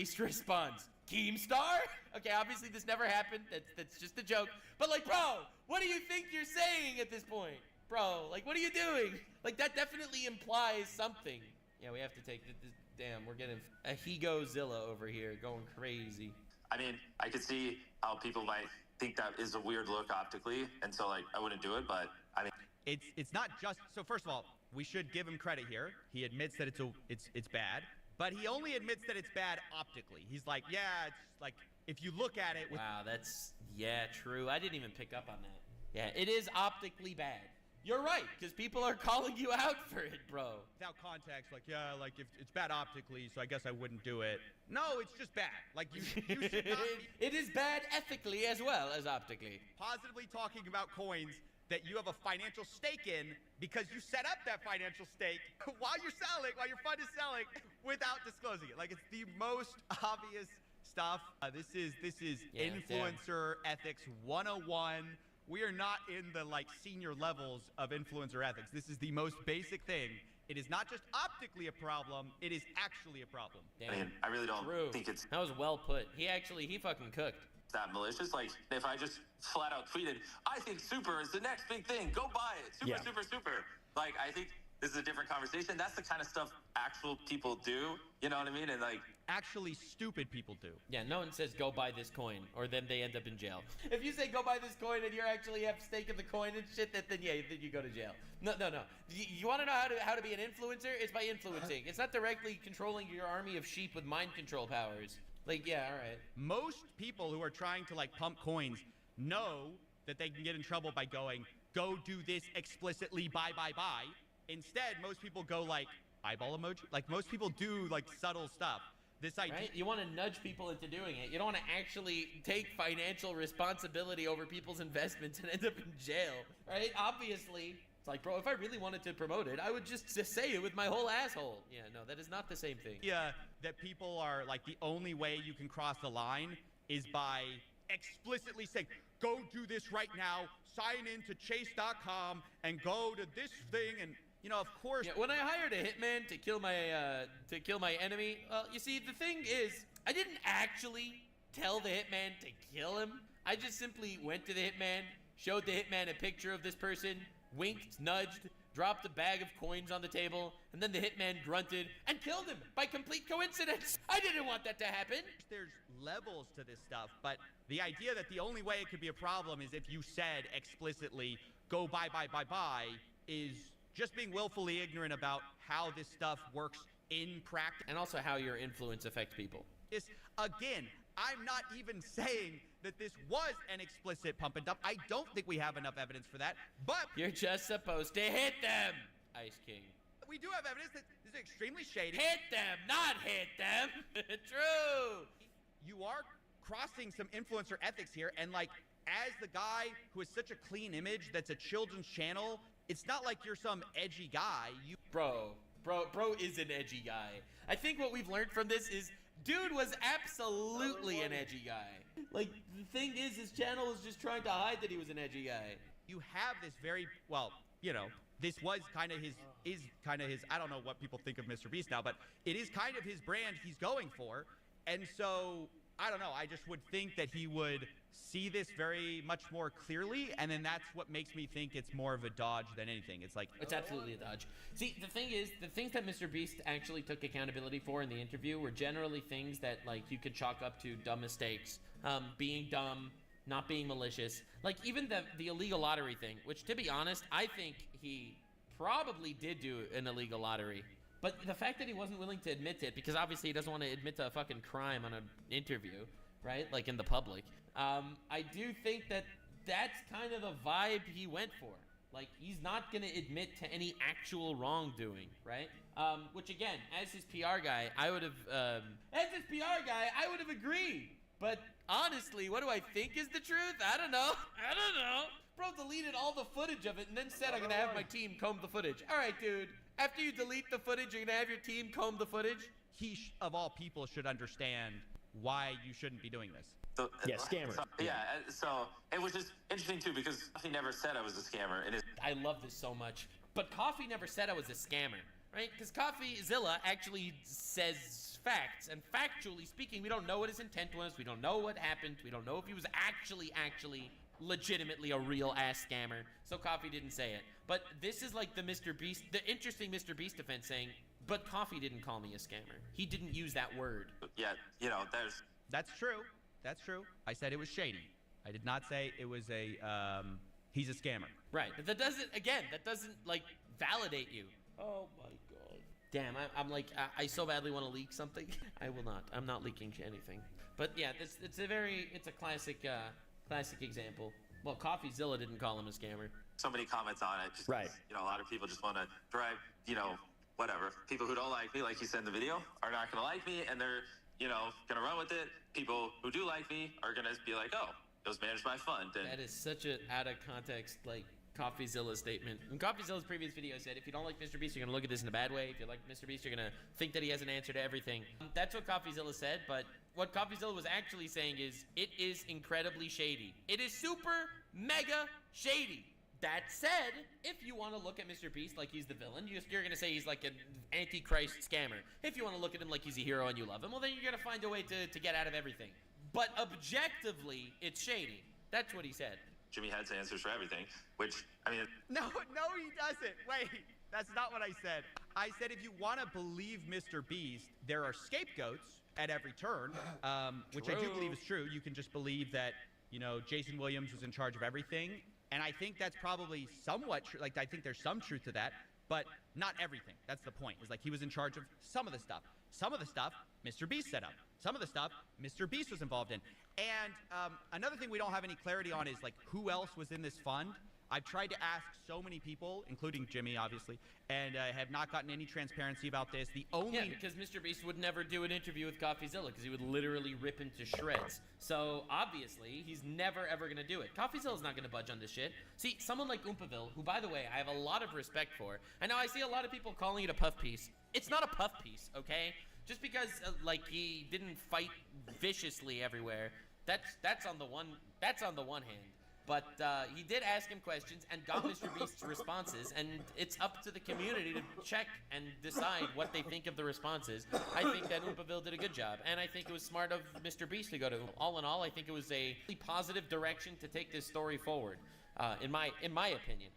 Beast responds, Keemstar? Okay, obviously this never happened. That's just a joke. But like, bro, what do you think you're saying at this point? Bro, like, what are you doing? Like, that definitely implies something. Yeah, we have to take this. Damn, we're getting a Hegozilla over here going crazy. I mean, I could see how people might think that is a weird look optically, and so like I wouldn't do it. But I mean, it's not just so. First of all, we should give him credit here. He admits that it's bad, but he only admits that it's bad optically. He's like, yeah, it's like if you look at it. Wow, that's true. I didn't even pick up on that. Yeah, it is optically bad. You're right, because people are calling you out for it, bro. Without context, like, yeah, like if it's bad optically, so I guess I wouldn't do it. No, it's just bad. Like you should not be It is bad ethically as well as optically. Positively talking about coins that you have a financial stake in because you set up that financial stake while your fund is selling without disclosing it. Like it's the most obvious stuff. This is influencer ethics 101. We are not in the like senior levels of influencer ethics. This is the most basic thing. It is not just optically a problem, it is actually a problem. Damn. I mean, I really don't think it's that was well put. He fucking cooked. that malicious. Like if I just flat out tweeted, I think super is the next big thing. Go buy it. Super. Like I think this is a different conversation. That's the kind of stuff actual people do. You know what I mean? And like actually stupid people do. Yeah, no one says go buy this coin or then they end up in jail. If you say go buy this coin and you actually have stake in the coin and shit, then you go to jail. No. You want to know how to be an influencer? It's by influencing. It's not directly controlling your army of sheep with mind control powers. Like, yeah, all right. Most people who are trying to like pump coins know that they can get in trouble by going, go do this explicitly, buy. Instead, most people go like eyeball emoji. Like most people do like subtle stuff. This idea, right? You want to nudge people into doing it. You don't want to actually take financial responsibility over people's investments and end up in jail, right? Obviously, it's like, bro, if I really wanted to promote it, I would just say it with my whole asshole. Yeah, no, that is not the same thing. Yeah, that people are like the only way you can cross the line is by explicitly saying, go do this right now, sign in to chase.com and go to this thing and you know, of course. Yeah, when I hired a hitman to kill my enemy, well, you see, the thing is, I didn't actually tell the hitman to kill him. I just simply went to the hitman, showed the hitman a picture of this person, winked, nudged, dropped a bag of coins on the table, and then the hitman grunted and killed him by complete coincidence. I didn't want that to happen. There's levels to this stuff, but the idea that the only way it could be a problem is if you said explicitly, go buy, is just being willfully ignorant about how this stuff works in practice. And also how your influence affects people. Again, I'm not even saying that this was an explicit pump and dump. I don't think we have enough evidence for that, but you're just supposed to hit them, Ice King. We do have evidence that this is extremely shady. Hit them, not hit them. True. You are crossing some influencer ethics here, and like, as the guy who has such a clean image that's a children's channel, it's not like you're some edgy guy. Bro is an edgy guy. I think what we've learned from this is dude was absolutely an edgy guy. Like, the thing is, his channel was just trying to hide that he was an edgy guy. You have this very, well, you know, this was kind of his, I don't know what people think of Mr. Beast now, but it is kind of his brand he's going for. And so, I don't know, I just would think that he would see this very much more clearly, and then that's what makes me think it's more of a dodge than anything. It's like, it's absolutely a dodge. See, the thing is, the things that Mr. Beast actually took accountability for in the interview were generally things that like you could chalk up to dumb mistakes, being dumb, not being malicious. Like even the illegal lottery thing, which to be honest, I think he probably did do an illegal lottery. But the fact that he wasn't willing to admit it, because obviously he doesn't want to admit to a fucking crime on an interview, right? Like in the public. I do think that that's kind of the vibe he went for. Like, he's not going to admit to any actual wrongdoing, right? Which, again, as his PR guy, I would have agreed. But honestly, what do I think is the truth? I don't know. Bro deleted all the footage of it and then said, I'm going to have my team comb the footage. All right, dude. After you delete the footage, you're going to have your team comb the footage? He, of all people, should understand why you shouldn't be doing this. Yeah, scammer. So it was just interesting too because he never said I was a scammer. I love this so much. But Coffee never said I was a scammer, right? Because CoffeeZilla actually says facts. And factually speaking, we don't know what his intent was. We don't know what happened. We don't know if he was actually legitimately a real ass scammer. So Coffee didn't say it. But this is like the interesting Mr. Beast defense saying, but Coffee didn't call me a scammer. He didn't use that word. Yeah, That's true. That's true. I said it was shady. I did not say it was he's a scammer. Right, but that doesn't like validate you. Oh my god. Damn, I'm like, I so badly want to leak something. I will not. I'm not leaking anything. But yeah, it's a classic example. Well, CoffeeZilla didn't call him a scammer. so many comments on it. Just, right. A lot of people just want to drive, whatever. People who don't like me, like you said in the video, are not going to like me, and they're, going to run with it. People who do like me are going to be like, oh, it was managed by fund. And that is such an out of context, CoffeeZilla statement. In CoffeeZilla's previous video said, if you don't like Mr. Beast, you're gonna look at this in a bad way. If you like Mr. Beast, you're gonna think that he has an answer to everything. That's what CoffeeZilla said, but what CoffeeZilla was actually saying is, it is incredibly shady. It is super, mega shady. That said, if you want to look at Mr. Beast like he's the villain, you're gonna say he's like an antichrist scammer. If you want to look at him like he's a hero and you love him, well then you're gonna find a way to get out of everything. But objectively, it's shady. That's what he said. Jimmy has answers for everything, which, No, he doesn't. Wait, that's not what I said. I said if you want to believe Mr. Beast, there are scapegoats at every turn, which I do believe is true. You can just believe that, Jason Williams was in charge of everything. And I think that's probably somewhat true. I think there's some truth to that, but not everything. That's the point. Is he was in charge of some of the stuff. Some of the stuff, Mr. Beast set up. Some of the stuff, Mr. Beast was involved in. And another thing we don't have any clarity on is, who else was in this fund? I've tried to ask so many people, including Jimmy, obviously, and I have not gotten any transparency about this. Yeah, because Mr. Beast would never do an interview with CoffeeZilla because he would literally rip him to shreds. So, obviously, he's never, ever going to do it. CoffeeZilla's not going to budge on this shit. See, someone like Oompaville, who, by the way, I have a lot of respect for, I know I see a lot of people calling it a puff piece. It's not a puff piece, okay? Just because, he didn't fight viciously everywhere, that's on the one hand. But he did ask him questions and got Mr. Beast's responses, and it's up to the community to check and decide what they think of the responses. I think that Oompaville did a good job, and I think it was smart of Mr. Beast to go to Oomp. All in all, I think it was a really positive direction to take this story forward, in my opinion.